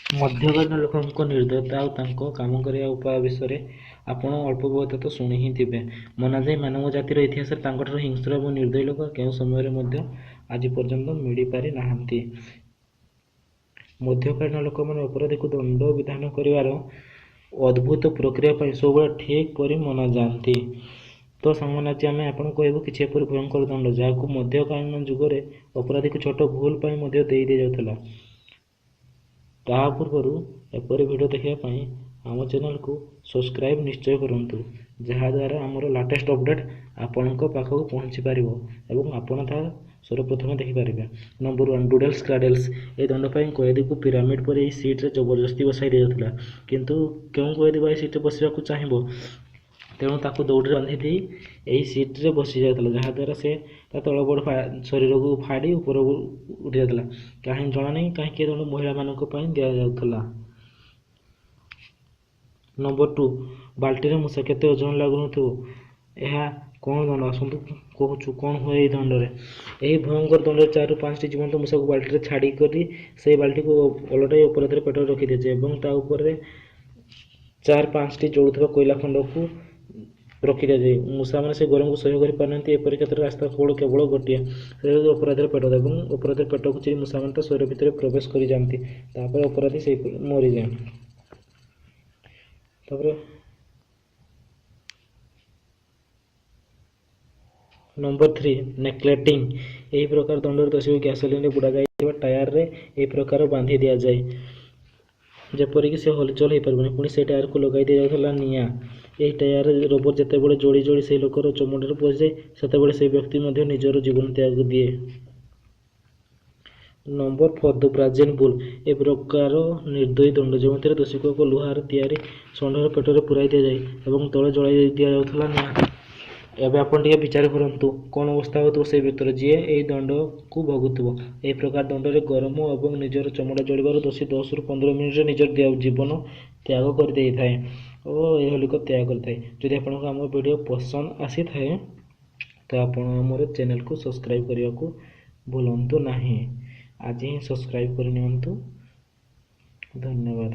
ମଧ୍ୟକାଳୀନ ଲୋକଙ୍କ ନିର୍ଦ୍ଦୟତା ଆଉ ତାଙ୍କ କାମ କରିବା ଉପାୟ ବିଷୟରେ ଆପଣ ଅଳ୍ପ ବହୁତ ତ ଶୁଣି ହିଁ ଥିବେ। ମନାଯାଏ ମାନବ ଜାତିର ଇତିହାସରେ ତାଙ୍କଠାରୁ ହିଂସ୍ର ଏବଂ ନିର୍ଦ୍ଦୟୀ ଲୋକ କେଉଁ ସମୟରେ ମଧ୍ୟ ଆଜି ପର୍ଯ୍ୟନ୍ତ ମିଳିପାରି ନାହାନ୍ତି। ମଧ୍ୟକାଳୀନ ଲୋକମାନେ ଅପରାଧୀକୁ ଦଣ୍ଡ ବିଧାନ କରିବାର ଅଦ୍ଭୁତ ପ୍ରକ୍ରିୟା ପାଇଁ ସବୁବେଳେ ଠିକ୍ ପରି ମନାଯାଆନ୍ତି। ତ ସାଙ୍ଗମାନେ ଆଜି ଆମେ ଆପଣଙ୍କୁ କହିବୁ କିଛି ଏପରି ଭୟଙ୍କର ଦଣ୍ଡ ଯାହାକୁ ମଧ୍ୟକାଳୀନ ଯୁଗରେ ଅପରାଧୀକୁ ଛୋଟ ଭୁଲ ପାଇଁ ମଧ୍ୟ ଦେଇ ଦିଆଯାଉଥିଲା। ତାହା ପୂର୍ବରୁ ଏପରି ଭିଡ଼ିଓ ଦେଖିବା ପାଇଁ ଆମ ଚ୍ୟାନେଲକୁ ସବସ୍କ୍ରାଇବ୍ ନିଶ୍ଚୟ କରନ୍ତୁ, ଯାହାଦ୍ୱାରା ଆମର ଲାଟେଷ୍ଟ ଅପଡ଼େଟ୍ ଆପଣଙ୍କ ପାଖକୁ ପହଞ୍ଚି ପାରିବ ଏବଂ ଆପଣ ତାହା ସର୍ବପ୍ରଥମେ ଦେଖିପାରିବେ। ନମ୍ବର 1, ଡୁଡେଲ୍ସ କ୍ରାଡେଲ୍ସ। ଏହି ଦଣ୍ଡ ପାଇଁ କଏଦୀକୁ ପିରାମିଡ୍ ପରି ଏହି ସିଟ୍ରେ ଜବରଦସ୍ତି ବସାଇ ଦିଆଯାଉଥିଲା। କିନ୍ତୁ କେଉଁ କଏଦୀ ବା ଏହି ସିଟ୍ରେ ବସିବାକୁ ଚାହିଁବ, ତେଣୁ ତାକୁ ଦଉଡ଼ିରେ ବାନ୍ଧି ଦେଇ ଏହି ସିଟ୍ରେ ବସିଯାଉଥିଲା, ଯାହାଦ୍ୱାରା ସେ ତା ତଳପଟ ଶରୀରକୁ ଫାଡ଼ି ଉପରକୁ ଉଠି ଯାଉଥିଲା। କାହିଁକି ଜଣାନାହିଁ କାହିଁକି ଏ ଦଣ୍ଡ ମହିଳାମାନଙ୍କ ପାଇଁ ଦିଆଯାଉଥିଲା। ନମ୍ବର 2, ବାଲ୍ଟିରେ ମୂଷା। କେତେ ଓଜନ ଲାଗୁନଥିବ, ଏହା କ'ଣ ଦଣ୍ଡ? ଆସନ୍ତୁ କହୁଛୁ କ'ଣ ହୁଏ ଏହି ଦଣ୍ଡରେ। ଏହି ଭୟଙ୍କର ଦଣ୍ଡରେ 4ରୁ 5ଟି ଜୀବନ୍ତ ମୂଷାକୁ ବାଲ୍ଟିରେ ଛାଡ଼ି କରି ସେହି ବାଲ୍ଟିକୁ ଓଲଟାଇ ଅପରାଧୀର ପେଟରେ ରଖିଦିଆଯାଏ ଏବଂ ତା ଉପରେ 4-5ଟି ଜଳୁଥିବା କୋଇଲା ଖଣ୍ଡକୁ ରଖିଦିଆଯାଏ। ମୂଷାମାନେ ସେ ଗରମକୁ ସହ୍ୟ କରିପାରୁନାହାନ୍ତି। ଏପରି କ୍ଷେତ୍ରରେ ରାସ୍ତା କେବଳ ଗୋଟିଏ, ସେ ହେଉଛି ଅପରାଧୀର ପେଟ ଏବଂ ଅପରାଧୀର ପେଟକୁ ଚିରି ମୂଷାମାନେ ତା ଶରୀର ଭିତରେ ପ୍ରବେଶ କରିଯାଆନ୍ତି। ତାପରେ ଅପରାଧୀ ସେହିପରି ମରିଯାଏ। ତାପରେ ନମ୍ବର 3, ନେକ୍ଲେଟିଂ। ଏହି ପ୍ରକାର ଦଣ୍ଡରେ ଦୋଷୀକୁ ଗ୍ୟାସୋଲିନରେ ବୁଡ଼ାଯାଇଥିବା ଟାୟାରରେ ଏହି ପ୍ରକାର ବାନ୍ଧି ଦିଆଯାଏ ଯେପରିକି ସେ ହଲଚଲ ହୋଇପାରିବନି। ପୁଣି ସେ ଟାୟାରକୁ ଲଗାଇ ଦିଆଯାଉଥିଲା ନିଆଁ। ଏହି ଟାୟାରରେ ରବର ଯେତେବେଳେ ଜଳି ଜଳି ସେହି ଲୋକର ଚମଡ଼ାରେ ପଶିଯାଏ, ସେତେବେଳେ ସେହି ବ୍ୟକ୍ତି ମଧ୍ୟ ନିଜର ଜୀବନ ତ୍ୟାଗ ଦିଏ। ନମ୍ବର 4, ଦ ବ୍ରାଜିନ୍ ବୁଲ୍। ଏ ପ୍ରକାର ନିର୍ଦ୍ଦୟୀ ଦଣ୍ଡ ଯେଉଁଥିରେ ଦୋଷୀକୁ ଏକ ଲୁହାର ତିଆରି ଷଣ୍ଢର ପେଟରେ ପୁରାଇ ଦିଆଯାଏ ଏବଂ ତଳେ ଜଳାଇ ଦିଆଯାଉଥିଲା ନିଆଁ। ଏବେ ଆପଣ ଟିକେ ବିଚାର କରନ୍ତୁ କ'ଣ ଅବସ୍ଥା ହେଉଥିବ ସେହି ବ୍ୟକ୍ତିର ଯିଏ ଏହି ଦଣ୍ଡକୁ ଭୋଗୁଥିବ। ଏହି ପ୍ରକାର ଦଣ୍ଡରେ ଗରମ ଏବଂ ନିଜର ଚମଡ଼ା ଜଳିବାରୁ ଦୋଷୀ 10ରୁ 15 ମିନିଟରେ ନିଜର ଜୀବନ ତ୍ୟାଗ କରିଦେଇଥାଏ ଓ ଏହଲିକ ତ୍ୟାଗ କରିଥାଏ। ଯଦି ଆପଣଙ୍କୁ ଆମ ଭିଡ଼ିଓ ପସନ୍ଦ ଆସିଥାଏ ତ ଆପଣ ଆମର ଚ୍ୟାନେଲକୁ ସବସ୍କ୍ରାଇବ୍ କରିବାକୁ ଭୁଲନ୍ତୁ ନାହିଁ। ଆଜି ହିଁ ସବସ୍କ୍ରାଇବ୍ କରିନିଅନ୍ତୁ। ଧନ୍ୟବାଦ।